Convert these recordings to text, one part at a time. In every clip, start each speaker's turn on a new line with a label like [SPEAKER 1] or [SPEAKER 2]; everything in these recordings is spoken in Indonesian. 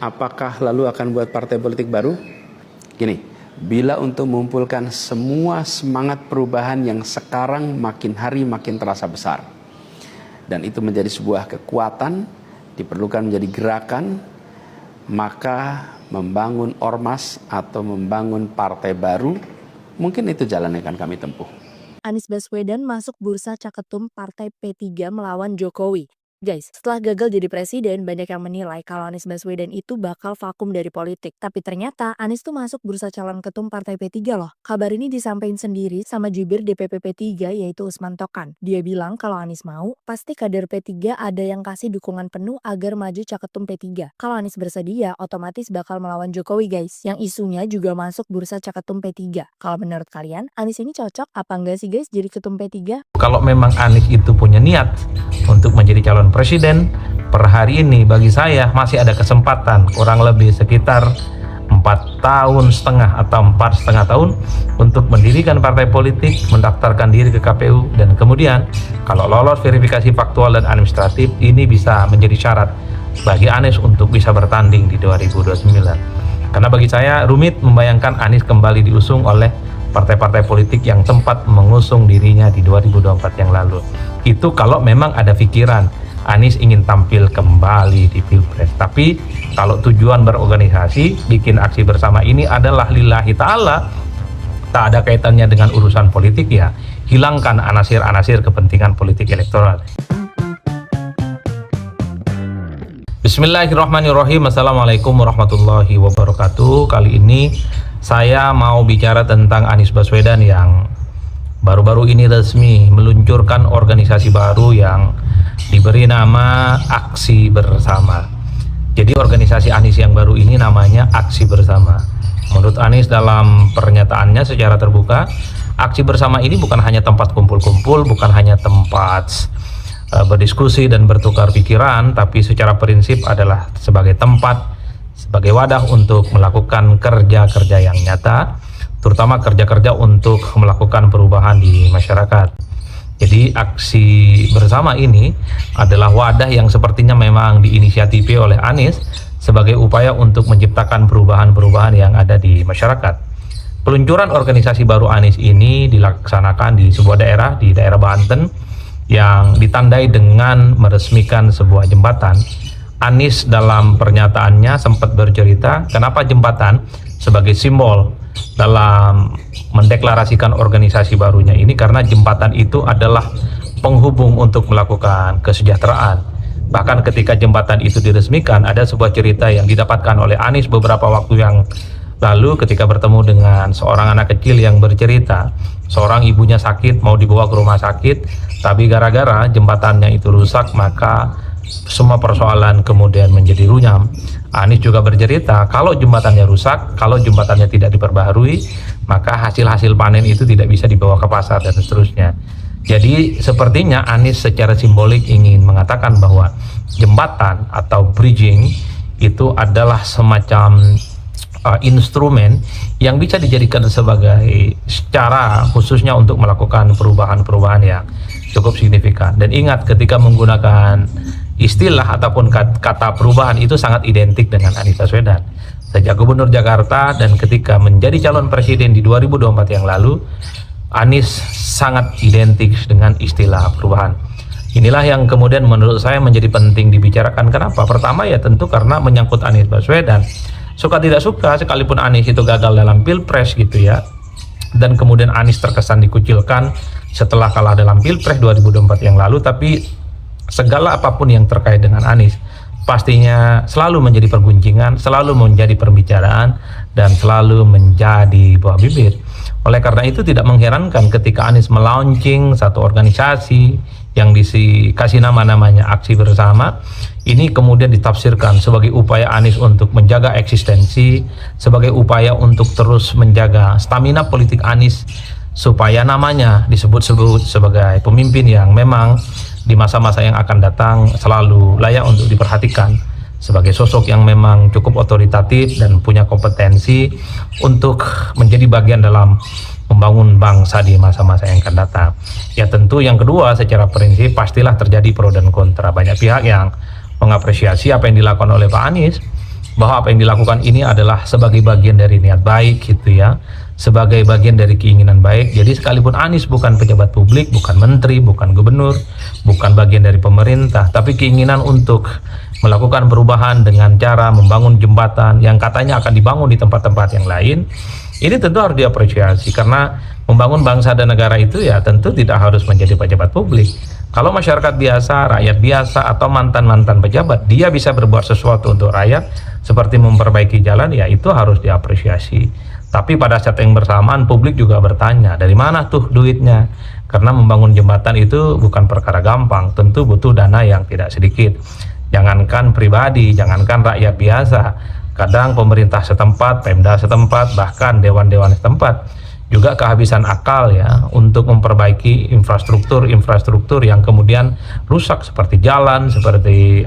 [SPEAKER 1] apakah lalu akan buat partai politik baru? Gini, bila untuk mengumpulkan semua semangat perubahan yang sekarang makin hari makin terasa besar, dan itu menjadi sebuah kekuatan, diperlukan menjadi gerakan, maka membangun ormas atau membangun partai baru, mungkin itu jalan yang akan kami tempuh.
[SPEAKER 2] Anies Baswedan masuk bursa caketum Partai P3 melawan Jokowi. Guys, setelah gagal jadi presiden, banyak yang menilai kalau Anies Baswedan itu bakal vakum dari politik. Tapi ternyata Anies tuh masuk bursa calon ketum Partai P3 loh. Kabar ini disampaikan sendiri sama jubir DPP P3 yaitu Usman Tokan. Dia bilang kalau Anies mau, pasti kader P3 ada yang kasih dukungan penuh agar maju caketum P3. Kalau Anies bersedia, otomatis bakal melawan Jokowi guys. Yang isunya juga masuk bursa caketum P3. Kalau menurut kalian, Anies ini cocok apa enggak sih guys jadi ketum P3?
[SPEAKER 3] Kalau memang Anies itu punya niat untuk menjadi calon presiden, per hari ini bagi saya masih ada kesempatan kurang lebih sekitar 4,5 tahun atau 4,5 tahun untuk mendirikan partai politik, mendaftarkan diri ke KPU, dan kemudian kalau lolos verifikasi faktual dan administratif, ini bisa menjadi syarat bagi Anies untuk bisa bertanding di 2029. Karena bagi saya rumit membayangkan Anies kembali diusung oleh partai-partai politik yang sempat mengusung dirinya di 2024 yang lalu. Itu kalau memang ada pikiran Anies ingin tampil kembali di Pilpres. Tapi kalau tujuan berorganisasi, bikin aksi bersama ini adalah lillahi ta'ala, tak ada kaitannya dengan urusan politik, ya hilangkan anasir-anasir kepentingan politik elektoral. Bismillahirrahmanirrahim. Assalamualaikum warahmatullahi wabarakatuh. Kali ini saya mau bicara tentang Anies Baswedan yang baru-baru ini resmi meluncurkan organisasi baru yang diberi nama Aksi Bersama. Jadi organisasi Anies yang baru ini namanya Aksi Bersama. Menurut Anies dalam pernyataannya secara terbuka, Aksi Bersama ini bukan hanya tempat kumpul-kumpul, bukan hanya tempat berdiskusi dan bertukar pikiran, tapi secara prinsip adalah sebagai tempat, sebagai wadah untuk melakukan kerja-kerja yang nyata, terutama kerja-kerja untuk melakukan perubahan di masyarakat. Jadi aksi bersama ini adalah wadah yang sepertinya memang diinisiatifi oleh Anies sebagai upaya untuk menciptakan perubahan-perubahan yang ada di masyarakat. Peluncuran organisasi baru Anies ini dilaksanakan di sebuah daerah, di daerah Banten, yang ditandai dengan meresmikan sebuah jembatan. Anies dalam pernyataannya sempat bercerita kenapa jembatan sebagai simbol dalam mendeklarasikan organisasi barunya ini, karena jembatan itu adalah penghubung untuk melakukan kesejahteraan. Bahkan ketika jembatan itu diresmikan, ada sebuah cerita yang didapatkan oleh Anies beberapa waktu yang lalu ketika bertemu dengan seorang anak kecil yang bercerita seorang ibunya sakit, mau dibawa ke rumah sakit, tapi gara-gara jembatannya itu rusak, maka semua persoalan kemudian menjadi runyam. Anies juga bercerita kalau jembatannya rusak, kalau jembatannya tidak diperbaharui, maka hasil-hasil panen itu tidak bisa dibawa ke pasar dan seterusnya. Jadi sepertinya Anies secara simbolik ingin mengatakan bahwa jembatan atau bridging itu adalah semacam instrumen yang bisa dijadikan sebagai cara khususnya untuk melakukan perubahan-perubahan yang cukup signifikan. Dan ingat, ketika menggunakan istilah ataupun kata perubahan itu sangat identik dengan Anies Baswedan. Sejak Gubernur Jakarta dan ketika menjadi calon presiden di 2024 yang lalu, Anies sangat identik dengan istilah perubahan. Inilah yang kemudian menurut saya menjadi penting dibicarakan. Kenapa? Pertama ya tentu karena menyangkut Anies Baswedan. Suka tidak suka, sekalipun Anies itu gagal dalam Pilpres gitu ya, dan kemudian Anies terkesan dikucilkan setelah kalah dalam Pilpres 2024 yang lalu, tapi segala apapun yang terkait dengan Anies pastinya selalu menjadi perguncingan, selalu menjadi pembicaraan, dan selalu menjadi buah bibir. Oleh karena itu tidak mengherankan ketika Anies melaunching satu organisasi yang dikasih namanya Aksi Bersama, ini kemudian ditafsirkan sebagai upaya Anies untuk menjaga eksistensi, sebagai upaya untuk terus menjaga stamina politik Anies, supaya namanya disebut-sebut sebagai pemimpin yang memang di masa-masa yang akan datang selalu layak untuk diperhatikan, sebagai sosok yang memang cukup otoritatif dan punya kompetensi untuk menjadi bagian dalam membangun bangsa di masa-masa yang akan datang. Ya tentu yang kedua, secara prinsip pastilah terjadi pro dan kontra. Banyak pihak yang mengapresiasi apa yang dilakukan oleh Pak Anies, bahwa apa yang dilakukan ini adalah sebagai bagian dari niat baik gitu ya, sebagai bagian dari keinginan baik. Jadi sekalipun Anies bukan pejabat publik, bukan menteri, bukan gubernur, bukan bagian dari pemerintah, tapi keinginan untuk melakukan perubahan dengan cara membangun jembatan yang katanya akan dibangun di tempat-tempat yang lain, ini tentu harus diapresiasi, karena membangun bangsa dan negara itu ya tentu tidak harus menjadi pejabat publik. Kalau masyarakat biasa, rakyat biasa, atau mantan-mantan pejabat, dia bisa berbuat sesuatu untuk rakyat seperti memperbaiki jalan, ya itu harus diapresiasi. Tapi pada saat yang bersamaan publik juga bertanya, dari mana tuh duitnya? Karena membangun jembatan itu bukan perkara gampang, tentu butuh dana yang tidak sedikit. Jangankan pribadi, jangankan rakyat biasa, kadang pemerintah setempat, Pemda setempat, bahkan dewan-dewan setempat juga kehabisan akal ya untuk memperbaiki infrastruktur yang kemudian rusak, seperti jalan, seperti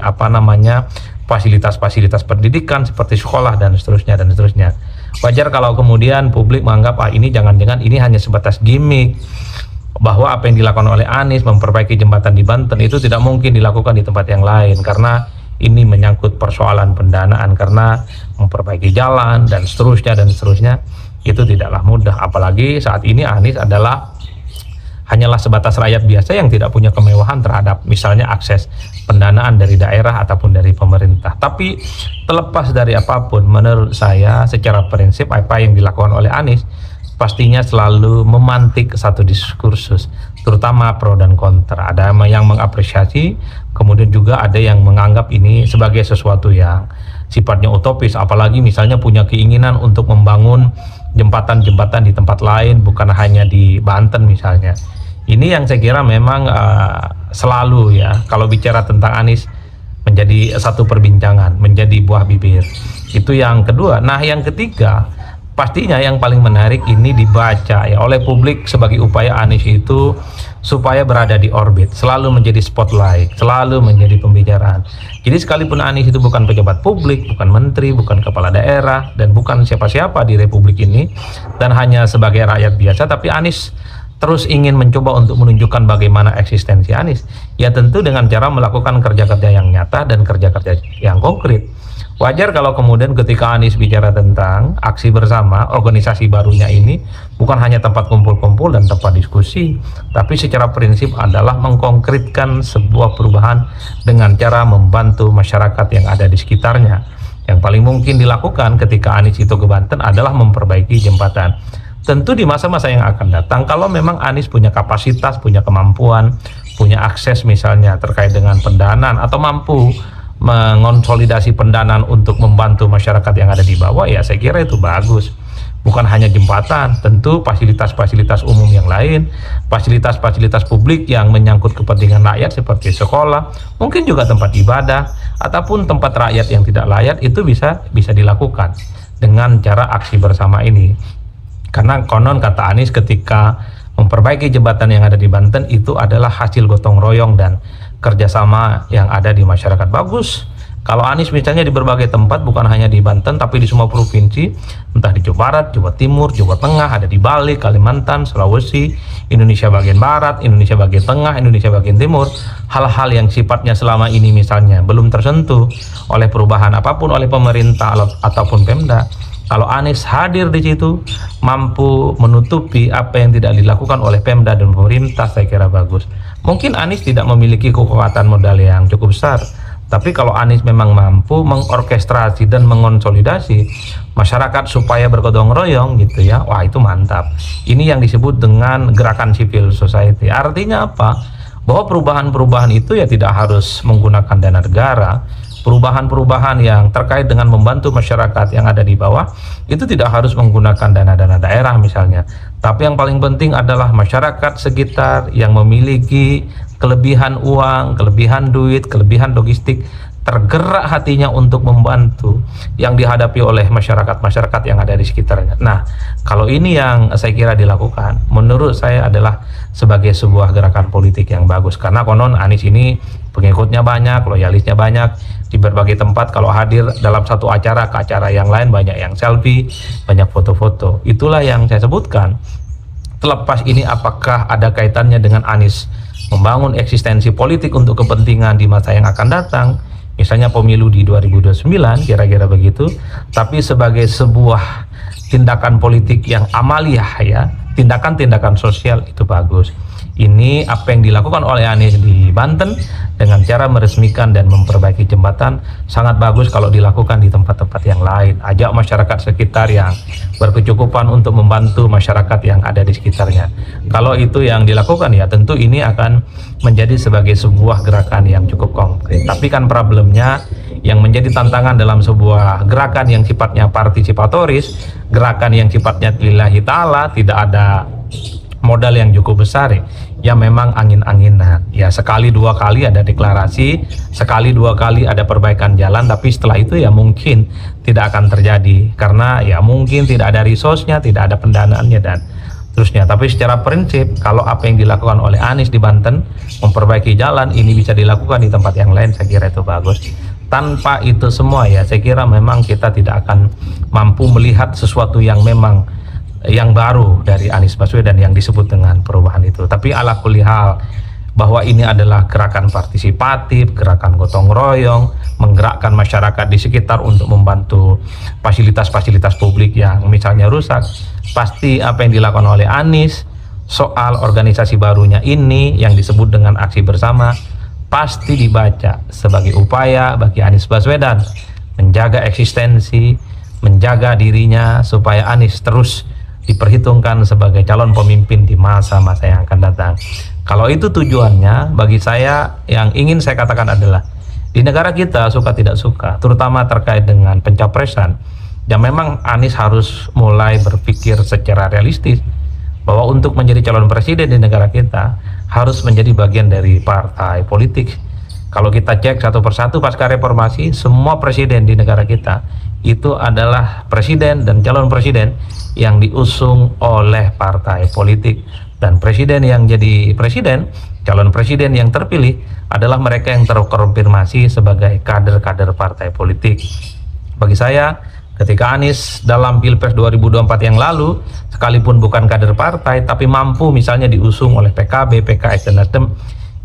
[SPEAKER 3] fasilitas-fasilitas pendidikan seperti sekolah dan seterusnya dan seterusnya. Wajar kalau kemudian publik menganggap ini jangan-jangan ini hanya sebatas gimmick, bahwa apa yang dilakukan oleh Anies memperbaiki jembatan di Banten itu tidak mungkin dilakukan di tempat yang lain karena ini menyangkut persoalan pendanaan, karena memperbaiki jalan dan seterusnya itu tidaklah mudah. Apalagi saat ini Anies hanyalah sebatas rakyat biasa yang tidak punya kemewahan terhadap misalnya akses pendanaan dari daerah ataupun dari pemerintah. Tapi terlepas dari apapun, menurut saya secara prinsip apa yang dilakukan oleh Anies pastinya selalu memantik satu diskursus, terutama pro dan kontra. Ada yang mengapresiasi, kemudian juga ada yang menganggap ini sebagai sesuatu yang sifatnya utopis, apalagi misalnya punya keinginan untuk membangun jembatan-jembatan di tempat lain, bukan hanya di Banten misalnya. Ini yang saya kira memang selalu ya, kalau bicara tentang Anies menjadi satu perbincangan, menjadi buah bibir. Itu yang kedua. Nah yang ketiga, pastinya yang paling menarik ini dibaca ya oleh publik sebagai upaya Anies itu supaya berada di orbit, selalu menjadi spotlight, selalu menjadi pembicaraan. Jadi sekalipun Anies itu bukan pejabat publik, bukan menteri, bukan kepala daerah, dan bukan siapa-siapa di republik ini, dan hanya sebagai rakyat biasa, tapi Anies terus ingin mencoba untuk menunjukkan bagaimana eksistensi Anies, ya tentu dengan cara melakukan kerja-kerja yang nyata dan kerja-kerja yang konkret. Wajar kalau kemudian ketika Anies bicara tentang aksi bersama, organisasi barunya ini bukan hanya tempat kumpul-kumpul dan tempat diskusi, tapi secara prinsip adalah mengkonkretkan sebuah perubahan dengan cara membantu masyarakat yang ada di sekitarnya. Yang paling mungkin dilakukan ketika Anies itu ke Banten adalah memperbaiki jembatan. Tentu di masa-masa yang akan datang, kalau memang Anies punya kapasitas, punya kemampuan, punya akses misalnya terkait dengan pendanaan, atau mampu mengonsolidasi pendanaan untuk membantu masyarakat yang ada di bawah, ya saya kira itu bagus. Bukan hanya jembatan, tentu fasilitas-fasilitas umum yang lain, fasilitas-fasilitas publik yang menyangkut kepentingan rakyat seperti sekolah, mungkin juga tempat ibadah, ataupun tempat rakyat yang tidak layak, itu bisa dilakukan dengan cara aksi bersama ini. Karena konon kata Anies ketika memperbaiki jembatan yang ada di Banten itu adalah hasil gotong royong dan kerjasama yang ada di masyarakat. Bagus kalau Anies misalnya di berbagai tempat, bukan hanya di Banten tapi di semua provinsi, entah di Jawa Barat, Jawa Timur, Jawa Tengah, ada di Bali, Kalimantan, Sulawesi, Indonesia bagian Barat, Indonesia bagian Tengah, Indonesia bagian Timur, hal-hal yang sifatnya selama ini misalnya belum tersentuh oleh perubahan apapun oleh pemerintah ataupun Pemda. Kalau Anies hadir di situ, mampu menutupi apa yang tidak dilakukan oleh Pemda dan pemerintah, saya kira bagus. Mungkin Anies tidak memiliki kekuatan modal yang cukup besar, tapi kalau Anies memang mampu mengorkestrasi dan mengonsolidasi masyarakat supaya bergotong royong gitu ya, wah itu mantap. Ini yang disebut dengan gerakan civil society. Artinya apa? Bahwa perubahan-perubahan itu ya tidak harus menggunakan dana negara. Perubahan-perubahan yang terkait dengan membantu masyarakat yang ada di bawah itu tidak harus menggunakan dana-dana daerah misalnya, tapi yang paling penting adalah masyarakat sekitar yang memiliki kelebihan uang, kelebihan duit, kelebihan logistik, tergerak hatinya untuk membantu yang dihadapi oleh masyarakat-masyarakat yang ada di sekitarnya. Nah, kalau ini yang saya kira dilakukan, menurut saya adalah sebagai sebuah gerakan politik yang bagus, karena konon Anies ini pengikutnya banyak, loyalisnya banyak di berbagai tempat. Kalau hadir dalam satu acara ke acara yang lain, banyak yang selfie, banyak foto-foto. Itulah yang saya sebutkan. Terlepas ini apakah ada kaitannya dengan Anies membangun eksistensi politik untuk kepentingan di masa yang akan datang, misalnya pemilu di 2029, kira-kira begitu, tapi sebagai sebuah tindakan politik yang amaliyah ya, tindakan-tindakan sosial itu bagus. Ini apa yang dilakukan oleh Anies di Banten dengan cara meresmikan dan memperbaiki jembatan sangat bagus kalau dilakukan di tempat-tempat yang lain. Ajak masyarakat sekitar yang berkecukupan untuk membantu masyarakat yang ada di sekitarnya. Kalau itu yang dilakukan ya tentu ini akan menjadi sebagai sebuah gerakan yang cukup konkret. Tapi kan problemnya yang menjadi tantangan dalam sebuah gerakan yang sifatnya partisipatoris, gerakan yang sifatnya lillahi ta'ala, tidak ada modal yang cukup besar ya memang angin-anginan ya, sekali dua kali ada deklarasi, sekali dua kali ada perbaikan jalan, tapi setelah itu ya mungkin tidak akan terjadi karena ya mungkin tidak ada resource-nya, tidak ada pendanaannya dan terusnya. Tapi secara prinsip kalau apa yang dilakukan oleh Anies di Banten memperbaiki jalan ini bisa dilakukan di tempat yang lain, saya kira itu bagus. Tanpa itu semua ya saya kira memang kita tidak akan mampu melihat sesuatu yang memang yang baru dari Anies Baswedan yang disebut dengan perubahan itu. Tapi ala kulli hal bahwa ini adalah gerakan partisipatif, gerakan gotong royong, menggerakkan masyarakat di sekitar untuk membantu fasilitas-fasilitas publik yang misalnya rusak, pasti apa yang dilakukan oleh Anies soal organisasi barunya ini yang disebut dengan aksi bersama pasti dibaca sebagai upaya bagi Anies Baswedan menjaga eksistensi, menjaga dirinya supaya Anies terus diperhitungkan sebagai calon pemimpin di masa-masa yang akan datang. Kalau itu tujuannya, bagi saya yang ingin saya katakan adalah di negara kita suka tidak suka, terutama terkait dengan pencapresan, ya memang Anies harus mulai berpikir secara realistis bahwa untuk menjadi calon presiden di negara kita harus menjadi bagian dari partai politik. Kalau kita cek satu persatu pasca reformasi, semua presiden di negara kita itu adalah presiden dan calon presiden yang diusung oleh partai politik, dan presiden yang jadi presiden, calon presiden yang terpilih adalah mereka yang terkonfirmasi sebagai kader-kader partai politik. Bagi saya, ketika Anies dalam Pilpres 2024 yang lalu sekalipun bukan kader partai tapi mampu misalnya diusung oleh PKB, PKS dan Nasdem,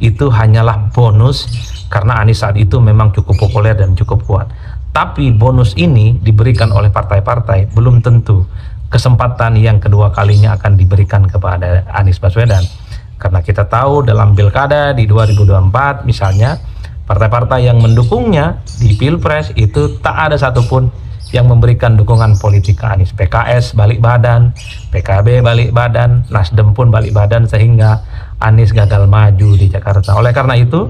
[SPEAKER 3] itu hanyalah bonus karena Anies saat itu memang cukup populer dan cukup kuat. Tapi bonus ini diberikan oleh partai-partai, belum tentu kesempatan yang kedua kalinya akan diberikan kepada Anies Baswedan. Karena kita tahu dalam pilkada di 2024 misalnya, partai-partai yang mendukungnya di Pilpres itu tak ada satupun yang memberikan dukungan politik ke Anies. PKS balik badan, PKB balik badan, Nasdem pun balik badan, sehingga Anies gagal maju di Jakarta. Oleh karena itu,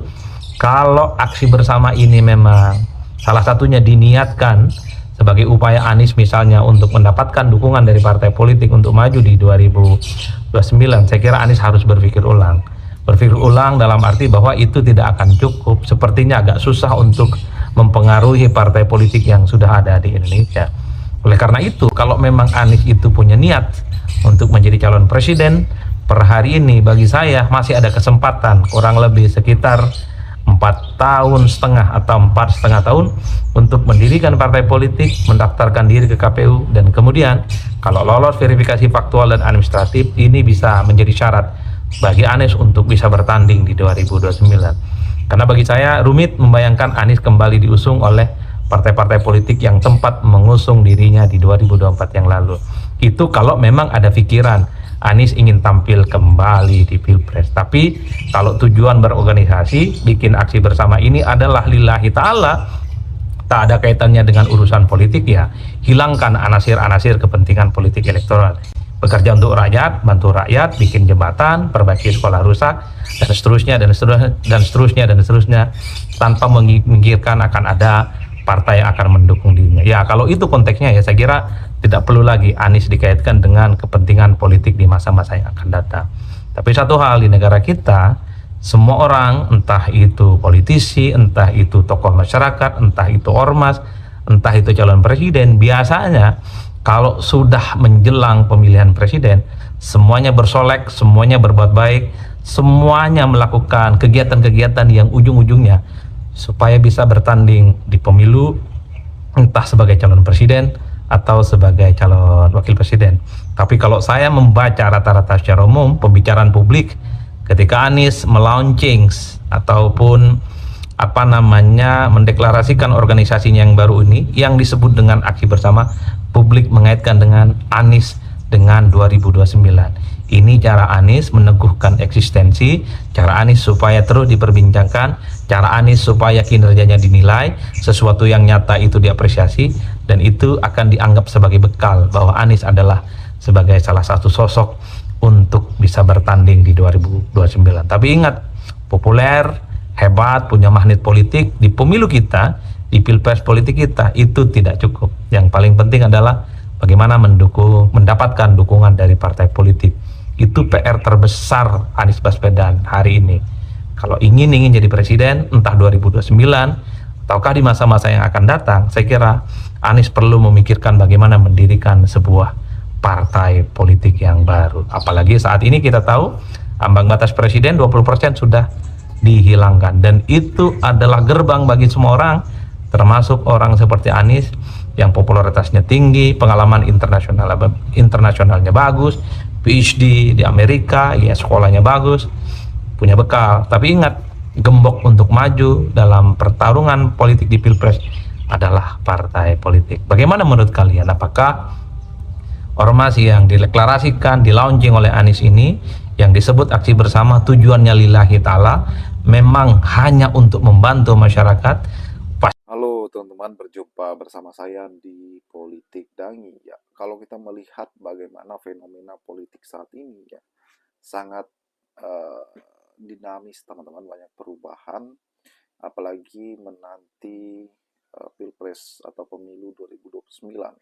[SPEAKER 3] kalau aksi bersama ini memang salah satunya diniatkan sebagai upaya Anies misalnya untuk mendapatkan dukungan dari partai politik untuk maju di 2029, saya kira Anies harus berpikir ulang. Berpikir ulang dalam arti bahwa itu tidak akan cukup, sepertinya agak susah untuk mempengaruhi partai politik yang sudah ada di Indonesia. Oleh karena itu, kalau memang Anies itu punya niat untuk menjadi calon presiden, per hari ini bagi saya masih ada kesempatan kurang lebih sekitar 4,5 tahun atau 4,5 tahun untuk mendirikan partai politik, mendaftarkan diri ke KPU, dan kemudian kalau lolos verifikasi faktual dan administratif, ini bisa menjadi syarat bagi Anies untuk bisa bertanding di 2029. Karena bagi saya rumit membayangkan Anies kembali diusung oleh partai-partai politik yang sempat mengusung dirinya di 2024 yang lalu. Itu kalau memang ada pikiran Anies ingin tampil kembali di Pilpres. Tapi kalau tujuan berorganisasi, bikin aksi bersama ini adalah lillahi ta'ala, tak ada kaitannya dengan urusan politik, ya hilangkan anasir-anasir kepentingan politik elektoral. Bekerja untuk rakyat, bantu rakyat, bikin jembatan, perbaiki sekolah rusak, dan seterusnya, tanpa memikirkan akan ada partai yang akan mendukung dirinya. Ya kalau itu konteksnya, ya saya kira tidak perlu lagi Anies dikaitkan dengan kepentingan politik di masa-masa yang akan datang. Tapi satu hal, di negara kita, semua orang, entah itu politisi, entah itu tokoh masyarakat, entah itu ormas, entah itu calon presiden, biasanya kalau sudah menjelang pemilihan presiden, semuanya bersolek, semuanya berbuat baik, semuanya melakukan kegiatan-kegiatan yang ujung-ujungnya supaya bisa bertanding di pemilu, entah sebagai calon presiden atau sebagai calon wakil presiden. Tapi kalau saya membaca rata-rata secara umum pembicaraan publik ketika Anies melaunching ataupun mendeklarasikan organisasinya yang baru ini yang disebut dengan Aksi Bersama. Publik mengaitkan dengan Anies dengan 2029. Ini cara Anies meneguhkan eksistensi, cara Anies supaya terus diperbincangkan, cara Anies supaya kinerjanya dinilai, sesuatu yang nyata itu diapresiasi, dan itu akan dianggap sebagai bekal bahwa Anies adalah sebagai salah satu sosok untuk bisa bertanding di 2029. Tapi ingat, populer, hebat, punya magnet politik di pemilu kita, di pilpres politik kita, itu tidak cukup. Yang paling penting adalah bagaimana mendapatkan dukungan dari partai politik. Itu PR terbesar Anies Baswedan hari ini. Kalau ingin jadi presiden, entah 2029 ataukah di masa-masa yang akan datang, saya kira Anies perlu memikirkan bagaimana mendirikan sebuah partai politik yang baru. Apalagi saat ini kita tahu ambang batas presiden 20% sudah dihilangkan, dan itu adalah gerbang bagi semua orang, termasuk orang seperti Anies yang popularitasnya tinggi, pengalaman internasionalnya bagus, PhD di Amerika, ya sekolahnya bagus, punya bekal. Tapi ingat, gembok untuk maju dalam pertarungan politik di pilpres adalah partai politik. Bagaimana menurut kalian? Apakah ormas yang dileklarasikan, di-launching oleh Anies ini, yang disebut Aksi Bersama, tujuannya lillahi ta'ala, memang hanya untuk membantu masyarakat?
[SPEAKER 4] Halo teman-teman, berjumpa bersama saya di Politik Dangi. Ya, kalau kita melihat bagaimana fenomena politik saat ini, ya sangat dinamis teman-teman, banyak perubahan, apalagi menanti Pilpres atau Pemilu 2029.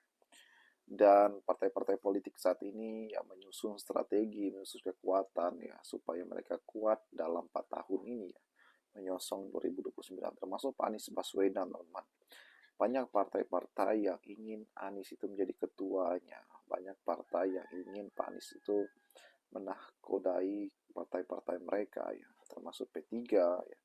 [SPEAKER 4] Dan partai-partai politik saat ini ya menyusun strategi, menyusun kekuatan ya supaya mereka kuat dalam 4 tahun ini ya, menyosong 2029, termasuk Pak Anies Baswedan, teman-teman. Banyak partai-partai yang ingin Anies itu menjadi ketuanya, banyak partai yang ingin Pak Anies itu menahkodai partai-partai mereka ya, termasuk P3 ya.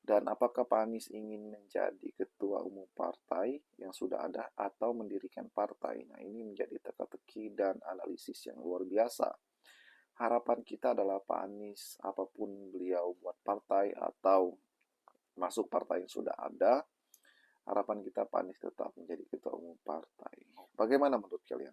[SPEAKER 4] Dan apakah Pak Anies ingin menjadi ketua umum partai yang sudah ada atau mendirikan partai? Nah, ini menjadi teka-teki dan analisis yang luar biasa. Harapan kita adalah Pak Anies, apapun beliau buat partai atau masuk partai yang sudah ada, harapan kita Pak Anies tetap menjadi ketua umum partai. Bagaimana menurut kalian?